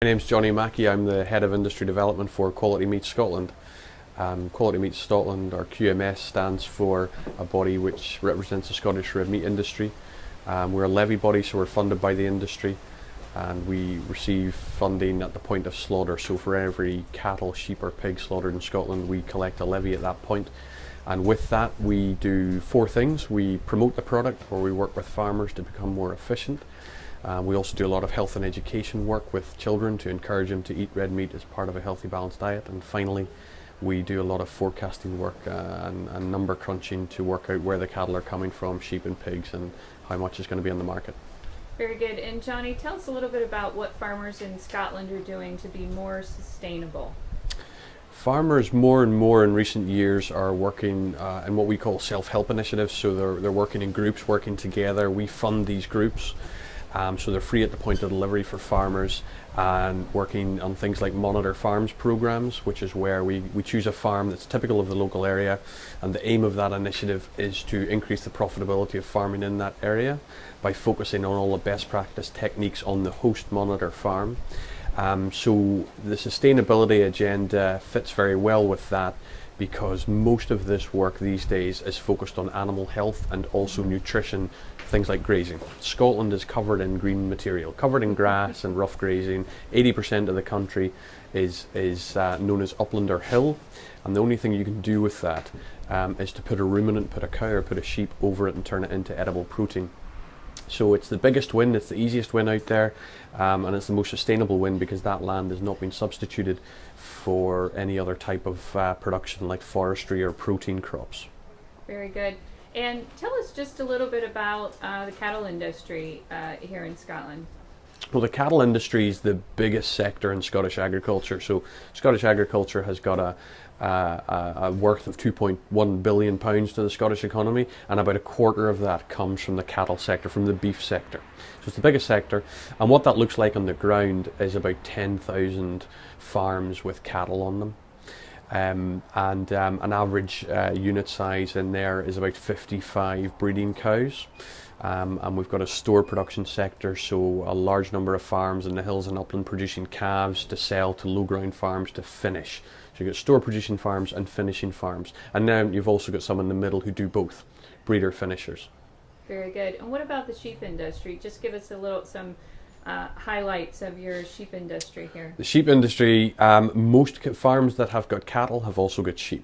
My name's Johnny Mackey. I'm the Head of Industry Development for Quality Meats Scotland. Quality Meats Scotland, or QMS, stands for a body which represents the Scottish red meat industry. We're a levy body, so we're funded by the industry, and we receive funding at the point of slaughter. So for every cattle, sheep or pig slaughtered in Scotland, we collect a levy at that point. And with that, we do four things. We promote the product, or we work with farmers to become more efficient. We also do a lot of health and education work with children to encourage them to eat red meat as part of a healthy, balanced diet. And finally, we do a lot of forecasting work and number crunching to work out where the cattle are coming from, sheep and pigs, and how much is going to be on the market. Very good. And Johnny, tell us a little bit about what farmers in Scotland are doing to be more sustainable. Farmers more and more in recent years are working in what we call self-help initiatives. So they're working in groups, working together. We fund these groups. So they're free at the point of delivery for farmers, and working on things like monitor farms programs, which is where we choose a farm that's typical of the local area, and the aim of that initiative is to increase the profitability of farming in that area by focusing on all the best practice techniques on the host monitor farm. So the sustainability agenda fits very well with that, because most of this work these days is focused on animal health and also nutrition, things like grazing. Scotland is covered in green material, covered in grass and rough grazing. 80% of the country is known as upland or hill, and the only thing you can do with that is to put a ruminant, put a cow or put a sheep over it and turn it into edible protein. So it's the biggest win, it's the easiest win out there, and it's the most sustainable win, because that land has not been substituted for any other type of production like forestry or protein crops. Very good. And tell us just a little bit about the cattle industry here in Scotland. Well, the cattle industry is the biggest sector in Scottish agriculture. So Scottish agriculture has got a worth of £2.1 billion to the Scottish economy, and about a quarter of that comes from the cattle sector, from the beef sector. So it's the biggest sector, and what that looks like on the ground is about 10,000 farms with cattle on them. An average unit size in there is about 55 breeding cows. And we've got a store production sector, so a large number of farms in the hills and upland producing calves to sell to low ground farms to finish. So you've got store producing farms and finishing farms. And now you've also got some in the middle who do both, breeder finishers. Very good. And what about the sheep industry? Just give us some highlights of your sheep industry here. The sheep industry, most farms that have got cattle have also got sheep.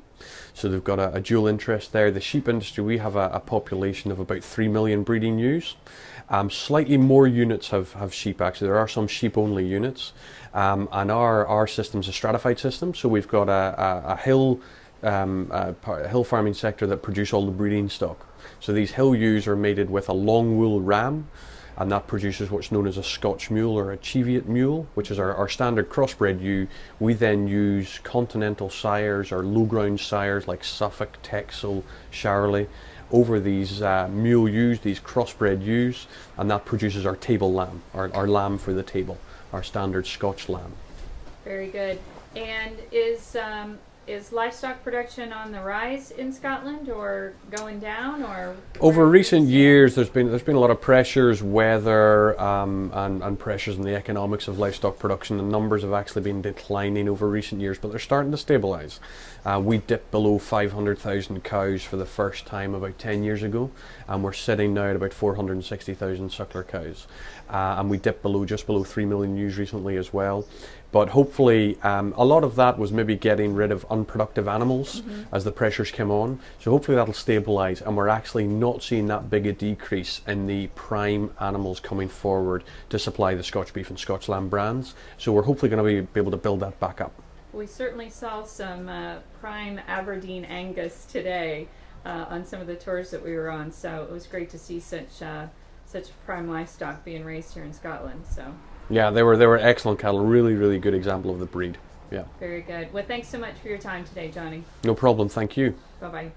So they've got a dual interest there. The sheep industry, we have a population of about 3 million breeding ewes. Slightly more units have sheep, actually. There are some sheep only units. And our system's a stratified system. So we've got a hill farming sector that produce all the breeding stock. So these hill ewes are mated with a long wool ram, and that produces what's known as a Scotch mule or a Cheviot mule, which is our standard crossbred ewe. We then use continental sires or low ground sires like Suffolk, Texel, Charolais over these mule ewes, these crossbred ewes, and that produces our table lamb, our lamb for the table, our standard Scotch lamb. Very good. And is livestock production on the rise in Scotland, or going down, or over recent years there's been a lot of pressures, weather and pressures in the economics of livestock production. The numbers have actually been declining over recent years, but they're starting to stabilize. We dipped below 500,000 cows for the first time about 10 years ago, and we're sitting now at about 460,000 suckler cows, and we dipped just below 3 million ewes recently as well. But hopefully a lot of that was maybe getting rid of unproductive animals as the pressures came on. So hopefully that'll stabilise, and we're actually not seeing that big a decrease in the prime animals coming forward to supply the Scotch beef and Scotch lamb brands. So we're hopefully going to be able to build that back up. We certainly saw some prime Aberdeen Angus today on some of the tours that we were on. So it was great to see such prime livestock being raised here in Scotland. So. Yeah, they were excellent cattle. Really, really good example of the breed. Yeah. Very good. Well, thanks so much for your time today, Johnny. No problem. Thank you. Bye-bye.